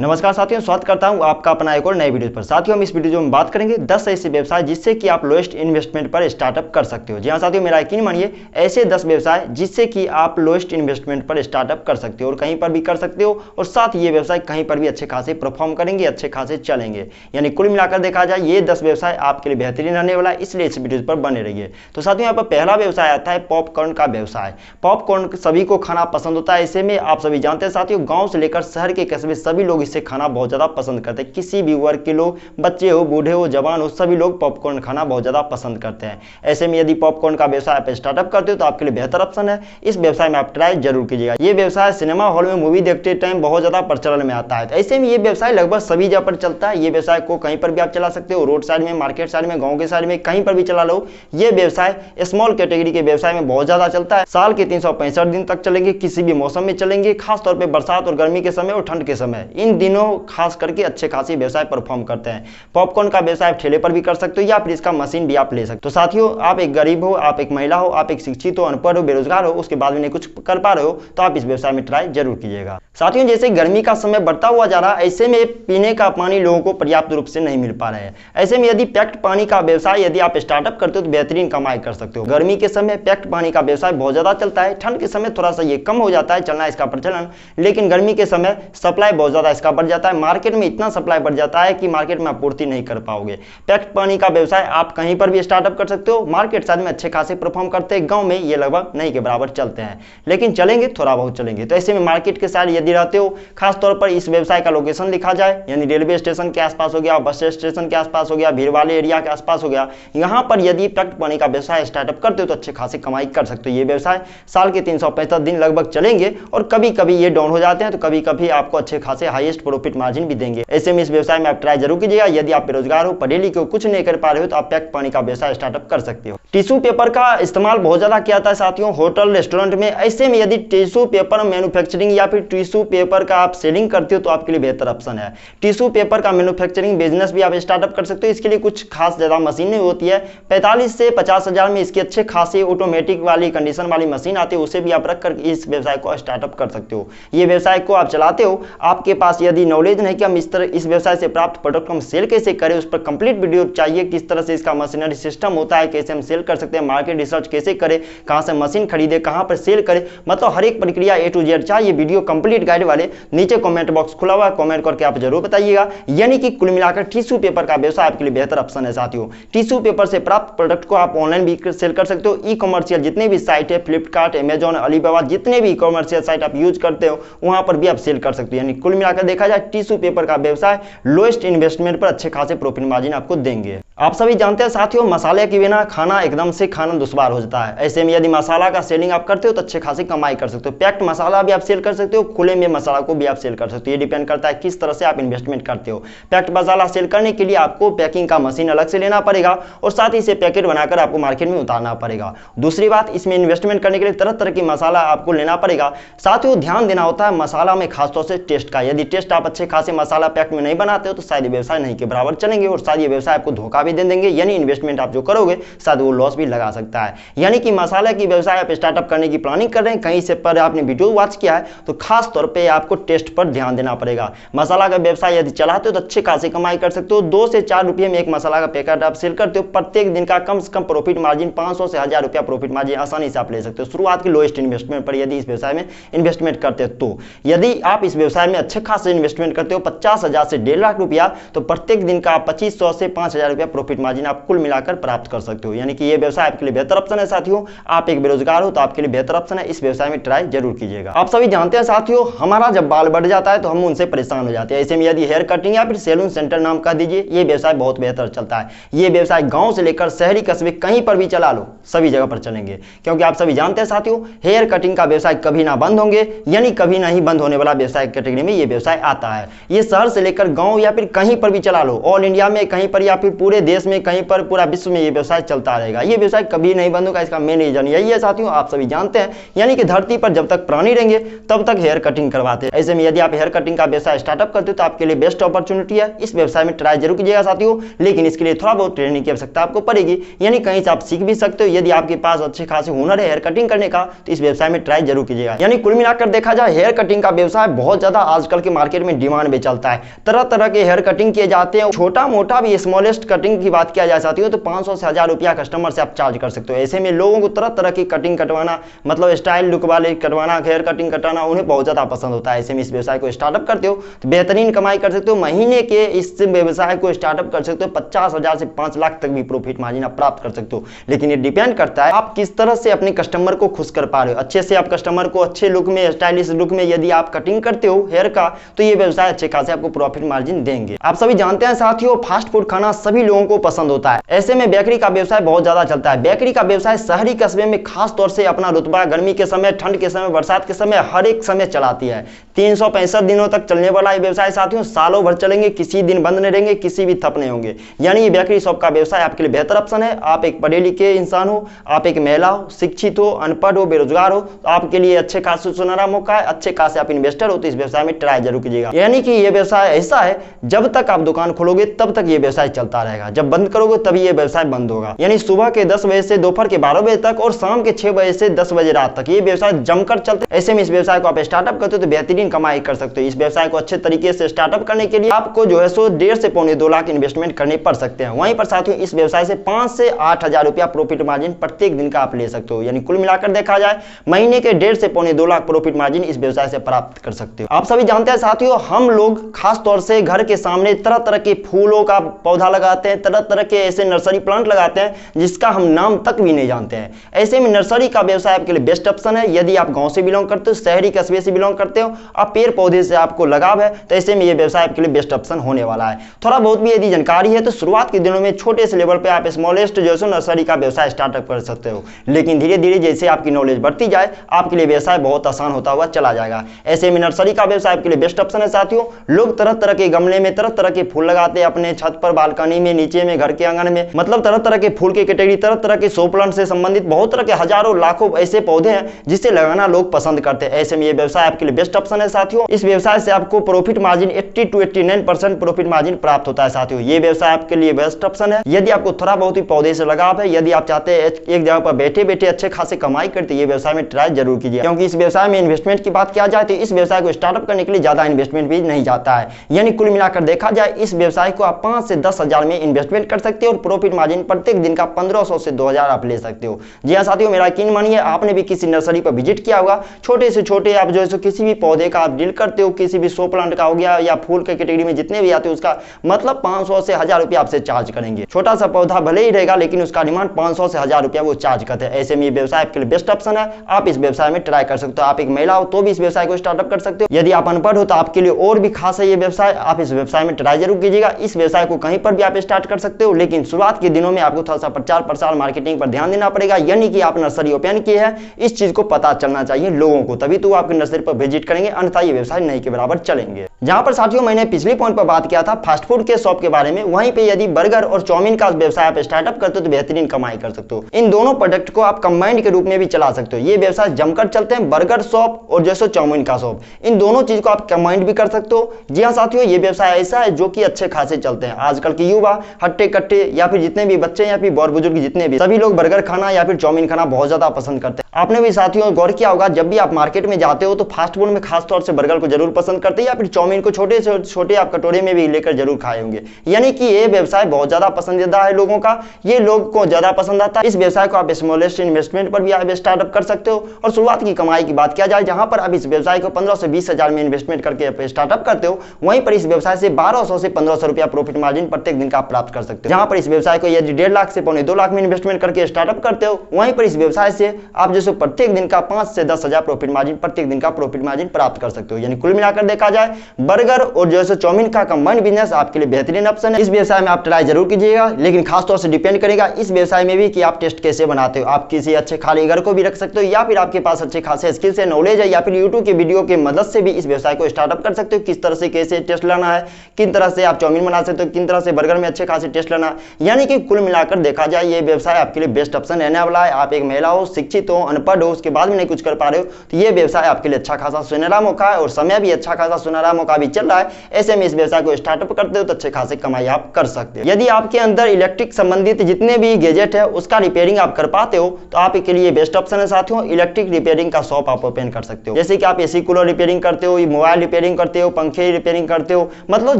नमस्कार साथियों, स्वागत करता हूं आपका अपना एक और नए वीडियो पर। साथियों, हम इस वीडियो में बात करेंगे 10 ऐसे व्यवसाय जिससे कि आप लोएस्ट इन्वेस्टमेंट पर स्टार्टअप कर सकते हो। जी हां साथियों, मेरा यकीन मानिए, ऐसे 10 व्यवसाय जिससे कि आप लोएस्ट इन्वेस्टमेंट पर स्टार्टअप कर सकते हो और कहीं पर भी कर सकते हो, और साथ ये व्यवसाय कहीं पर भी अच्छे खासे परफॉर्म करेंगे, अच्छे खासे चलेंगे। यानी कुल मिलाकर देखा जाए ये 10 व्यवसाय आपके लिए बेहतरीन रहने वाला है, इसलिए इस वीडियो पर बने रहिए। तो साथियों, यहाँ पर पहला व्यवसाय आता है पॉपकॉर्न का व्यवसाय। पॉपकॉर्न सभी को खाना पसंद होता है। ऐसे में आप सभी जानते हैं साथियों, गाँव से लेकर शहर के कस्बे सभी लोग इससे खाना बहुत ज्यादा पसंद करते हैं। किसी भी वर्ग के लोग, बच्चे हो, बूढ़े हो, जवान हो, सभी लोग पॉपकॉर्न खाना बहुत ज्यादा पसंद करते हैं। ऐसे में यदि पॉपकॉर्न का व्यवसाय आप स्टार्टअप करते हो तो आपके लिए बेहतर ऑप्शन है। इस व्यवसाय में आप ट्राई जरूर कीजिएगा। ये व्यवसाय सिनेमा हॉल में मूवी देखते टाइम बहुत ज्यादा प्रचलन में आता है। ऐसे में ये व्यवसाय लगभग सभी जगह पर चलता है। ये व्यवसाय को कहीं पर भी आप चला सकते हो, रोड साइड में, मार्केट साइड में, गाँव के साइड में, कहीं पर भी चला लो। ये व्यवसाय स्मॉल कैटेगरी के व्यवसाय में बहुत ज्यादा चलता है। साल के 365 दिन तक चलेंगे, किसी भी मौसम में चलेंगे, खासतौर पर बरसात और गर्मी के समय और ठंड के समय। इन दिनों खास करके अच्छे खासी व्यवसाय परफॉर्म करते हैं। पॉपकॉर्न का व्यवसाय आप ठेले पर भी कर सकते हो या फिर इसका मशीन भी आप ले सकते हो। तो साथियों, आप एक गरीब हो, आप एक महिला हो, आप एक शिक्षित हो, अनपढ़ हो, बेरोजगार हो, उसके बाद भी नहीं कुछ कर पा रहे हो, तो आप इस व्यवसाय में ट्राई जरूर कीजिएगा। साथियों, जैसे गर्मी का समय बढ़ता हुआ जा रहा है, ऐसे में पीने का पानी लोगों को पर्याप्त रूप से नहीं मिल पा रहा है। ऐसे में यदि पैक्ड पानी का व्यवसाय यदि आप स्टार्टअप करते हो तो बेहतरीन कमाई कर सकते हो। गर्मी के समय पैक्ड पानी का व्यवसाय बहुत ज्यादा चलता है, ठंड के समय थोड़ा सा ये कम हो जाता है चलना इसका प्रचलन, लेकिन गर्मी के समय सप्लाई बहुत ज्यादा इसका बढ़ जाता है। मार्केट में इतना सप्लाई बढ़ जाता है कि मार्केट में आपूर्ति नहीं कर पाओगे। पैक्ड पानी का व्यवसाय आप कहीं पर भी स्टार्टअप कर सकते हो। मार्केट साइड में अच्छे खासे परफॉर्म करते हैं, गांव में ये लगभग नहीं के बराबर चलते हैं, लेकिन चलेंगे, थोड़ा बहुत चलेंगे। तो ऐसे में मार्केट के साइड यदि रहते हो, खासतौर पर इस व्यवसाय का लोकेशन लिखा जाए, यानी रेलवे स्टेशन के आसपास हो गया, बस स्टेशन के आसपास हो गया, भीड़ वाले एरिया के आसपास हो गया, यहां पर यदि पैक्ड पानी का व्यवसाय स्टार्टअप करते हो तो अच्छे खासे कमाई कर सकते हो। ये व्यवसाय साल के 365 दिन लगभग चलेंगे और कभी कभी ये डाउन हो जाते हैं तो कभी कभी आपको अच्छे खासे हाईएस्ट प्रॉफिट मार्जिन भी देंगे। ऐसे में इस व्यवसाय में आप ट्राई जरूर कीजिएगा। यदि आप बेरोजगार हो, पढ़े लिखे हो, कुछ नहीं कर पा रहे हो, तो आप पैक्ड पानी का व्यवसाय स्टार्टअप कर सकते हो। टिश्यू पेपर का इस्तेमाल बहुत ज्यादा किया जाता है साथियों होटल रेस्टोरेंट में। ऐसे में यदि टिश्यू पेपर मैन्युफैक्चरिंग या फिर टिश्यू पेपर का आप सेलिंग करते हो तो आपके लिए बेहतर ऑप्शन है। टिश्यू पेपर का मैन्युफैक्चरिंग बिजनेस भी आप स्टार्टअप कर सकते हो। इसके लिए कुछ खास ज्यादा मशीनें होती है, 45 से 50 हजार में इसकी अच्छे खासी ऑटोमेटिक वाली कंडीशन वाली मशीन आती है, उसे भी आप रखकर इस व्यवसाय को स्टार्टअप कर सकते हो। ये व्यवसाय को आप चलाते हो, आपके पास यदि नॉलेज नहीं कि हम इस व्यवसाय से प्राप्त प्रोडक्ट को हम सेल कैसे करें, उस पर कंप्लीट वीडियो चाहिए, किस तरह से इसका मशीनरी सिस्टम होता है, कैसे हम सेल कर सकते हैं, मार्केट रिसर्च कैसे करें, कहां से मशीन खरीदे, कहां पर सेल करें, मतलब हर एक प्रक्रिया A to Z चाहिए वीडियो कंप्लीट गाइड वाले, नीचे कमेंट बॉक्स खुला हुआ है, कमेंट करके आप जरूर बताइएगा। यानी कि कुल मिलाकर टिश्यू पेपर का व्यवसाय आपके लिए बेहतर ऑप्शन है साथियों। टिश्यू पेपर से प्राप्त प्रोडक्ट को आप ऑनलाइन भी सेल कर सकते हो। ई कॉमर्शियल जितने भी साइट है, फ्लिपकार्ट, अमेजॉन, अलीबाबा, जितने भी कॉमर्शियल साइट आप यूज करते हो वहां पर भी आप सेल कर सकते हो। यानी कुल मिलाकर देखा जाए टिश्यू पेपर का व्यवसाय लोएस्ट इन्वेस्टमेंट पर अच्छे खासे प्रॉफिट मार्जिन आपको देंगे। आप सभी जानते हैं साथियों, मसाले के बिना खाना एकदम से खाना दुश्वार हो जाता है। ऐसे में यदि मसाला का सेलिंग आप करते हो तो अच्छे खासी कमाई कर सकते हो। पैक्ड मसाला भी आप सेल कर सकते हो, खुले में मसाला को भी आप सेल कर सकते हो। ये डिपेंड करता है किस तरह से आप इन्वेस्टमेंट करते हो। पैक्ड मसाला सेल करने के लिए आपको पैकिंग का मशीन अलग से लेना पड़ेगा और साथ ही इसे पैकेट बनाकर आपको मार्केट में उतारना पड़ेगा। दूसरी बात, इसमें इन्वेस्टमेंट करने के लिए तरह तरह की मसाला आपको लेना पड़ेगा। साथियों, ध्यान देना होता है मसाला में खासतौर से टेस्ट का। यदि टेस्ट आप अच्छे खासे मसाला पैक्ड में नहीं बनाते हो तो शायद व्यवसाय नहीं के बराबर चलेंगे और शायद ये व्यवसाय आपको धोखा भी दे देंगे। यानी इन्वेस्टमेंट आप जो करोगे शायद वो लॉस भी लगा सकता है। यानी कि मसाला की व्यवसाय आप स्टार्टअप करने की प्लानिंग कर रहे हैं, कहीं से पर आपने वीडियो वॉच किया है तो खास तौर पे आपको टेस्ट पर ध्यान देना पड़ेगा। मसाला का व्यवसाय यदि चलाते हो तो अच्छे खासी कमाई कर सकते हो। 2 से 4 रुपये में एक मसाला का पैकेट आप सेल करते हो। प्रत्येक दिन का कम से कम प्रॉफिट मार्जिन 500 से 1000 रुपया प्रॉफिट मार्जिन आसानी से आप ले सकते हो शुरुआत की लोएस्ट इन्वेस्टमेंट पर। यदि इस व्यवसाय में इन्वेस्टमेंट करते हो तो यदि आप इस व्यवसाय में अच्छे खासे इन्वेस्टमेंट करते हो 50,000 से 1.5 लाख रुपया, तो प्रत्येक दिन का 2500 से 5000 रुपया प्रॉफिट मार्जिन आप कुल मिलाकर प्राप्त कर सकते हो। यानी कि ये व्यवसाय आपके लिए बेहतर ऑप्शन है साथियों। आप एक बेरोजगार हो तो आपके लिए बेहतर ऑप्शन है, इस व्यवसाय में ट्राई जरूर कीजिएगा। आप सभी जानते हैं साथियों, हमारा जब बाल बढ़ जाता है तो हम उनसे परेशान हो जाते हैं। ऐसे में यदि हेयर कटिंग या फिर सैलून सेंटर नाम कह दीजिए, ये व्यवसाय बहुत बेहतर चलता है। ये व्यवसाय गांव से लेकर शहरी कस्बे कहीं पर भी चला लो, सभी जगह पर चलेंगे, क्योंकि आप सभी जानते हैं साथियों, हेयर कटिंग का व्यवसाय कभी ना बंद होंगे, यानी कभी नहीं बंद होने वाला व्यवसाय कैटेगरी में ये व्यवसाय आता है। ये शहर से लेकर गांव या फिर कहीं पर भी चला लो, ऑल इंडिया में कहीं पर या फिर पूरे देश में कहीं पर पूरा विश्व में ये व्यवसाय चलता रहेगा। ये व्यवसाय कभी नहीं बंद होगा। इसका मेन रीजन यही है साथियों, आप सभी जानते हैं, यानी कि धरती पर जब तक प्राणी रहेंगे तब तक हेयर कटिंग करवाते हैं। ऐसे में यदि आप हेयर कटिंग का व्यवसाय स्टार्टअप करते हो तो आपके लिए बेस्ट अपॉर्चुनिटी है। इस व्यवसाय में ट्राई जरूर कीजिएगा साथियों, लेकिन इसके लिए थोड़ा बहुत ट्रेनिंग की आवश्यकता आपको पड़ेगी, यानी कहीं से आप सीख भी सकते हो। यदि आपके पास अच्छे खासे हुनर है हेयर कटिंग करने का तो इस व्यवसाय में ट्राई जरूर कीजिएगा। यानी कुल मिलाकर देखा जाए हेयर कटिंग का व्यवसाय बहुत ज्यादा आजकल के मार्केट में डिमांड में चलता है। तरह तरह के हेयर कटिंग किए जाते हैं। छोटा मोटा भी स्मॉलेस्ट कटिंग की बात किया जा सकती है तो 500 से 1000 रुपया कस्टमर से आप चार्ज कर सकते हो। ऐसे में लोगों को तरह तरह की कटिंग कटवाना, मतलब स्टाइल लुक वाले कटवाना, हेयर कटिंग कटाना उन्हें बहुत ज्यादा पसंद होता है। ऐसे में इस व्यवसाय को स्टार्टअप करते हो तो बेहतरीन कमाई कर सकते हो। महीने के इस व्यवसाय को स्टार्टअप कर सकते हो 50,000 से 5 लाख तक भी प्रॉफिट मार्जिन आप प्राप्त कर सकते हो। लेकिन ये डिपेंड करता है आप किस तरह से अपने कस्टमर को खुश कर पा रहे हो। अच्छे से आप कस्टमर को अच्छे लुक में, स्टाइलिश लुक में यदि आप कटिंग करते हो हेयर का तो ये व्यवसाय अच्छे खासे आपको प्रॉफिट मार्जिन देंगे। आप सभी जानते हैं साथियों, फास्ट फूड खाना सभी लोगों को पसंद होता है। ऐसे में बेकरी का व्यवसाय बहुत ज्यादा चलता है। बेकरी का व्यवसाय शहरी कस्बे में खास तौर से अपना रुतबा गर्मी के समय, ठंड के समय, बरसात के समय हर एक समय चलाती है। 365 दिनों तक चलने वाला ये व्यवसाय साथियों सालों भर चलेंगे, किसी दिन बंद नहीं रहेंगे, किसी भी थप नहीं होंगे। यानी ये बेकरी शॉप का व्यवसाय आपके लिए बेहतर ऑप्शन है। आप एक पढ़े लिखे इंसान हो, आप एक महिला हो, शिक्षित हो, अनपढ़ हो, बेरोजगार हो तो आपके लिए अच्छे खासे सुनहरा मौका है। अच्छे खासे आप इन्वेस्टर हो तो इस व्यवसाय में ट्राई जरूर कीजिएगा। यानी कि ये व्यवसाय ऐसा है जब तक आप दुकान खोलोगे तब तक ये व्यवसाय चलता रहेगा, जब बंद करोगे तभी ये व्यवसाय बंद होगा। यानी सुबह के 10 बजे से दोपहर के 12 बजे तक और शाम के 6 बजे से 10 बजे रात तक ये व्यवसाय जमकर चलते। ऐसे में इस व्यवसाय को आप स्टार्टअप करते हो तो बेहतरीन कमाई कर सकते हो। इस व्यवसाय को अच्छे तरीके से स्टार्टअप करने के लिए आपको जो है सो 1.5 से पौने 2 लाख इन्वेस्टमेंट करने पड़ सकते हैं। वहीं पर साथियों इस व्यवसाय से 5 से 8,000 रुपया प्रॉफिट मार्जिन प्रत्येक दिन का आप ले सकते हो। यानी कुल मिलाकर देखा जाए महीने के 1.5 से पौने 2 लाख प्रॉफिट मार्जिन इस व्यवसाय से प्राप्त कर सकते हो। आप सभी जानते हैं साथियों, हम लोग खास तौर से घर के सामने तरह तरह के फूलों का पौधा लगाते हैं, तरह तरह के ऐसे नर्सरी प्लांट लगाते हैं जिसका हम नाम तक भी नहीं जानते हैं। ऐसे में नर्सरी का व्यवसाय आपके लिए बेस्ट ऑप्शन है। यदि आप गांव से बिलोंग करते हो, शहरी कस्बे से बिलोंग करते हो, आप पेड़ पौधे से आपको लगाव है तो ऐसे में ये व्यवसाय आपके लिए बेस्ट ऑप्शन होने वाला है। थोड़ा बहुत भी यदि जानकारी है तो शुरुआत के दिनों में छोटे से लेवल पे आप स्मॉलेस्ट जो है नर्सरी का व्यवसाय स्टार्टअप कर सकते हो। लेकिन धीरे धीरे जैसे आपकी नॉलेज बढ़ती जाए आपके लिए व्यवसाय बहुत आसान होता हुआ चला जाएगा। ऐसे में नर्सरी का व्यवसाय आपके लिए बेस्ट ऑप्शन है साथियों। लोग तरह तरह के गमले में तरह तरह के फूल लगाते हैं अपने छत पर, बालकनी में, नीचे में, घर के आंगन में, मतलब तरह तरह के फूल के कैटेगरी, तरह तरह के शो प्लांट से संबंधित बहुत तरह के हजारों लाखों ऐसे पौधे हैं जिसे लगाना लोग पसंद करते हैं। ऐसे में ये व्यवसाय आपके लिए बेस्ट ऑप्शन है साथियों। इस व्यवसाय से आपको profit margin 80 to 89% profit margin प्राप्त होता है साथियों। ये व्यवसाय आपके लिए बेस्ट ऑप्शन है यदि आपको थोड़ा बहुत ही पौधे से लगाव है। यदि आप चाहते हैं एक जगह पर बैठे बैठे अच्छे खासे कमाई करते ये व्यवसाय में ट्राई जरूर कीजिए, क्योंकि इस व्यवसाय में इन्वेस्टमेंट की बात किया जाए तो इस व्यवसाय को स्टार्टअप करने के लिए ज्यादा इन्वेस्टमेंट भी नहीं जाता है। यानी कुल मिलाकर देखा जाए इस व्यवसाय को आप 5 से 10,000 में इन्वेस्टमेंट कर सकते हो और प्रॉफिट मार्जिन प्रत्येक दिन का 1500 से 2000 आप ले सकते हो। जी हाँ साथियों, मेरा यकीन मानिए आपने भी किसी नर्सरी पर विजिट किया होगा। छोटे से छोटे आप जो है किसी भी पौधे का आप डील करते हो, किसी भी शो प्लांट का हो गया या फूल के कैटेगरी में जितने भी आते हो उसका मतलब 500 से 1000 रुपया आपसे चार्ज करेंगे। छोटा सा पौधा भले ही रहेगा लेकिन उसका डिमांड 500 से 1000 रुपया वो चार्ज करते हैं। ऐसे में ये व्यवसाय आपके लिए बेस्ट ऑप्शन है। आप इस व्यवसाय में ट्राई कर सकते हो। आप एक महिला हो तो भी इस व्यवसाय को स्टार्टअप कर सकते हो। यदि आप अनपढ़ हो तो आपके लिए और भी खास है ये व्यवसाय। आप इस व्यवसाय में ट्राई जरूर कीजिएगा। इस व्यवसाय को कहीं पर भी आप स्टार्ट कर सकते हो, लेकिन शुरुआत के दिनों में आपको थोड़ा सा प्रचार प्रसार मार्केटिंग पर ध्यान देना पड़ेगा। यानी कि आप नर्सरी ओपन की है, इस चीज को पता चलना चाहिए लोगों को, तभी तो आपकी नर्सरी पर विजिट करेंगे, अन्यथा ये व्यवसाय नहीं के बराबर चलेंगे। जहां पर साथियों मैंने पिछले पॉइंट पर बात किया था फास्ट फूड के शॉप के बारे में, वहीं पे यदि बर्गर और चाउमीन का व्यवसाय आप स्टार्टअप करते हो तो बेहतरीन कमाई कर सकते हो। इन दोनों प्रोडक्ट को आप कंबाइंड के रूप में भी चला सकते हो। ये व्यवसाय जमकर चलते हैं, बर्गर शॉप और जैसे चाउमीन का शॉप, इन दोनों चीज को आप कंबाइंड भी कर सकते हो। जी हाँ साथियों, ये व्यवसाय ऐसा है जो कि अच्छे खासे चलते हैं। आजकल के युवा हट्टे कट्टे या फिर जितने भी बच्चे या फिर बड़ बुजुर्ग जितने भी सभी लोग बर्गर खाना या फिर चाउमीन खाना बहुत ज्यादा पसंद करते हैं। आपने भी साथियों गौर किया होगा जब भी आप मार्केट में जाते हो तो फास्ट फूड में खास तौर से बर्गर को जरूर पसंद करते हैं या फिर चाउमीन को छोटे से छोटे आप कटोरे में भी लेकर जरूर खाए होंगे। यानी कि ये व्यवसाय बहुत ज्यादा पसंदीदा है लोगों का, ये लोग को ज्यादा पसंद आता है। इस व्यवसाय को आप स्मॉलेस्ट इन्वेस्टमेंट पर भी आप स्टार्टअप कर सकते हो। और शुरुआत की कमाई की बात किया जाए जहां पर आप इस व्यवसाय को 15 से 20 हजार में इन्वेस्टमेंट करके स्टार्टअप करते हो, वहीं पर इस व्यवसाय से 1200 से 1500 रुपया प्रॉफिट मार्जिन प्रत्येक दिन का आप प्राप्त कर सकते हो। जहां पर इस व्यवसाय को यदि 1.5 लाख से पौने 2 लाख में इन्वेस्टमेंट करके स्टार्टअप करते हो, वहीं पर इस व्यवसाय से आप जो जो है प्रत्येक दिन का 5 से 10 हजार प्रॉफिट मार्जिन, प्रत्येक दिन का प्रॉफिट मार्जिन प्राप्त कर सकते हो। यानी कुल मिलाकर देखा जाए बर्गर और जो है चाउमीन का कंबाइंड बिजनेस आपके लिए बेहतरीन ऑप्शन है। इस व्यवसाय में आप ट्राई जरूर कीजिएगा, लेकिन खासतौर से डिपेंड करेगा इस व्यवसाय में भी कि आप टेस्ट कैसे बनाते हो। आप किसी अच्छे कारीगर को भी रख सकते हो, या फिर आपके पास अच्छे खासे स्किल्स है, नॉलेज है, या फिर यूट्यूब के वीडियो की मदद से भी इस व्यवसाय को स्टार्टअप कर सकते हो। किस तरह से कैसे टेस्ट लाना है, किन तरह से आप चाउमीन बना सकते हो, किन तरह से बर्गर में अच्छे खासे टेस्ट लाना। यानी कि कुल मिलाकर देखा जाए ये व्यवसाय आपके लिए बेस्ट ऑप्शन रहने वाला है। आप एक महिला हो, शिक्षित हो, अनपढ़ हो, उसके बाद भी नहीं कुछ कर पा रहे हो, तो ये व्यवसाय आपके लिए अच्छा खासा सुनहरा मौका है, और समय भी अच्छा खासा सुनहरा मौका भी चल रहा है। ऐसे में इस व्यवसाय को स्टार्टअप करते हो तो अच्छे खासे कमाई आप कर सकते हो। यदि आपके अंदर इलेक्ट्रिक संबंधित जितने भी गैजेट है उसका रिपेयरिंग आप कर पाते हो तो आपके लिए बेस्ट ऑप्शन है साथियों। इलेक्ट्रिक रिपेयरिंग का शॉप आप ओपन कर सकते हो, जैसे कि आप एसी कूलर रिपेयरिंग करते हो, मोबाइल रिपेयरिंग करते हो, पंखे रिपेयरिंग करते हो, मतलब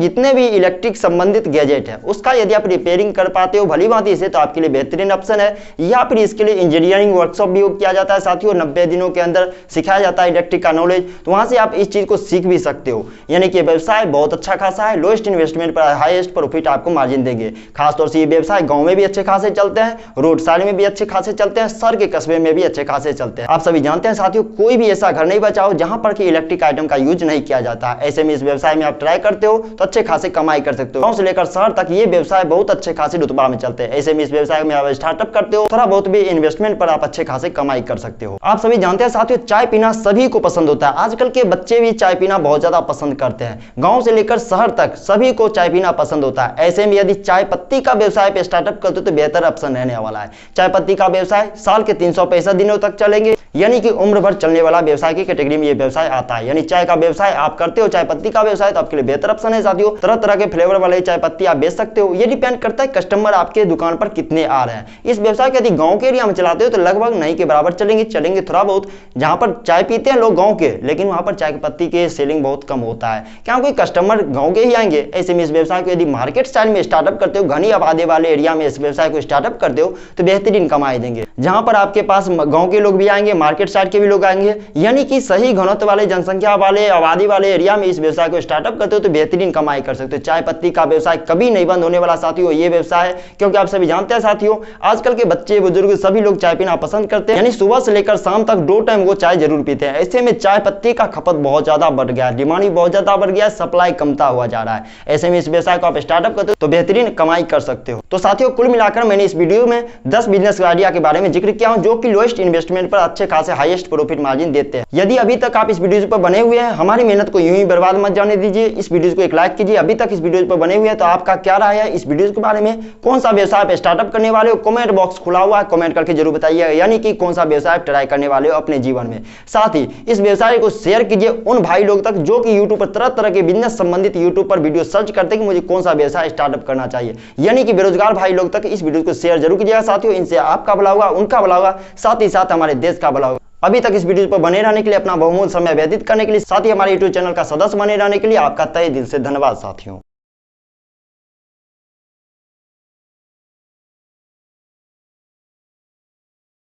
जितने भी इलेक्ट्रिक संबंधित गैजेट है उसका यदि आप रिपेयरिंग कर पाते हो भली भांति से, तो आपके लिए बेहतरीन ऑप्शन है। या फिर इसके लिए इंजीनियरिंग वर्कशॉप भी किया जाता है साथियों, 90 दिनों के अंदर सिखाया जाता है इलेक्ट्रिक का नॉलेज, तो वहां से आप इस चीज को सीख भी सकते हो। यानी कि व्यवसाय बहुत अच्छा खासा है, लोएस्ट इन्वेस्टमेंट पर हाईएस्ट प्रॉफिट आपको मार्जिन देंगे। खासतौर से ये व्यवसाय गांव में भी अच्छे खासे चलते हैं, रोड साइड में भी अच्छे खासे चलते हैं, शहर के कस्बे में भी अच्छे खासे चलते हैं। आप सभी जानते हैं साथियों, कोई भी ऐसा घर नहीं बचा हो जहां पर कि इलेक्ट्रिक आइटम का यूज नहीं किया जाता। ऐसे में इस व्यवसाय में आप ट्राई करते हो तो अच्छे खासे कमाई कर सकते हो। गांव से लेकर शहर तक ये व्यवसाय बहुत अच्छे खासे रुतबा में चलते हैं। ऐसे में इस व्यवसाय में आप स्टार्टअप करते हो, थोड़ा बहुत भी इन्वेस्टमेंट पर आप अच्छे खासे कमाई कर सकते हो। आप सभी जानते हैं साथियों, चाय पीना सभी को पसंद होता है। आजकल के बच्चे भी चाय पीना बहुत ज्यादा पसंद करते हैं। गांव से लेकर शहर तक सभी को चाय पीना पसंद होता है। ऐसे में यदि चाय पत्ती का व्यवसाय पे स्टार्टअप करते हो तो बेहतर ऑप्शन रहने वाला है। चाय पत्ती का व्यवसाय साल के 365 दिनों तक चलेंगे, यानी कि उम्र भर चलने वाला व्यवसाय की कैटेगरी में ये व्यवसाय आता है। यानी चाय का व्यवसाय आप करते हो, चाय पत्ती का व्यवसाय, तो आपके लिए बेहतर ऑप्शन है साथियों। तरह तरह के फ्लेवर वाले चाय पत्ती आप बेच सकते हो। ये डिपेंड करता है कस्टमर आपके दुकान पर कितने आ रहे हैं। इस व्यवसाय को यदि गांव के एरिया में चलाते हो तो लगभग नहीं के बराबर चलेंगे थोड़ा बहुत। जहां पर चाय पीते हैं लोग गांव के, लेकिन वहां पर चाय पत्ती के सेलिंग बहुत कम होता है, क्योंकि कस्टमर गांव के ही आएंगे। ऐसे में इस व्यवसाय को यदि मार्केट स्टाइल में स्टार्टअप करते हो, घनी आबादी वाले एरिया में इस व्यवसाय को स्टार्टअप करते हो तो बेहतरीन कमाई देंगे। जहां पर आपके पास गांव के लोग भी आएंगे, मार्केट साइड के भी लोग आएंगे, यानी कि सही घनत्व वाले, जनसंख्या वाले, आबादी वाले एरिया में इस व्यवसाय को स्टार्टअप करते हो तो बेहतरीन कमाई कर सकते हो। चाय पत्ती का व्यवसाय कभी नहीं बंद होने वाला साथियों ये व्यवसाय है, क्योंकि आप सभी जानते हैं साथियों, आजकल के बच्चे बुजुर्ग सभी लोग चाय पीना पसंद करते हैं। यानी सुबह से लेकर शाम तक 2 टाइम वो चाय जरूर पीते हैं। ऐसे में चाय पत्ती का खपत बहुत ज्यादा बढ़ गया है, डिमांड भी बहुत ज्यादा बढ़ गया है, सप्लाई कमता हुआ जा रहा है। ऐसे में इस व्यवसाय को आप स्टार्टअप करते हो तो बेहतरीन कमाई कर सकते हो। तो साथियों, कुल मिलाकर मैंने इस वीडियो में 10 बिजनेस आइडिया के बारे में जिक्र किया हूं, जो कि लोएस्ट इन्वेस्टमेंट पर अच्छे खासे हाईएस्ट प्रॉफिट मार्जिन देते हैं। यदि अभी तक आप इस वीडियो पर बने हुए हैं, हमारी मेहनत को यूं ही बर्बाद मत जाने दीजिए। इस वीडियो को एक लाइक कीजिए। अभी तक इस वीडियो पर बने हुए हैं तो आपका क्या राय है इस वीडियो के बारे में? कौन सा व्यवसाय आप स्टार्टअप करने वाले हो? कमेंट बॉक्स खुला हुआ है, कमेंट करके जरूर बताइएगा। यानी कि कौन सा व्यवसाय ट्राई करने वाले हो अपने जीवन में। साथ ही इस व्यवसाय को शेयर कीजिए उन भाई लोग तक जो कि यूट्यूब पर तरह तरह के बिजनेस संबंधित यूट्यूब पर वीडियो सर्च करते हैं कि मुझे कौन सा व्यवसाय स्टार्टअप करना चाहिए। यानी कि बेरोजगार भाई लोग तक इस वीडियो को शेयर जरूर कीजिएगा साथियों। इनसे आपका भला होगा, उनका भला होगा, साथ ही साथ हमारे देश का भला होगा। अभी तक इस वीडियो पर बने रहने के लिए, अपना बहुमूल्य समय व्यतीत करने के लिए, साथ ही हमारे यूट्यूब चैनल का सदस्य बने रहने के लिए आपका तहे दिल से धन्यवाद साथियों।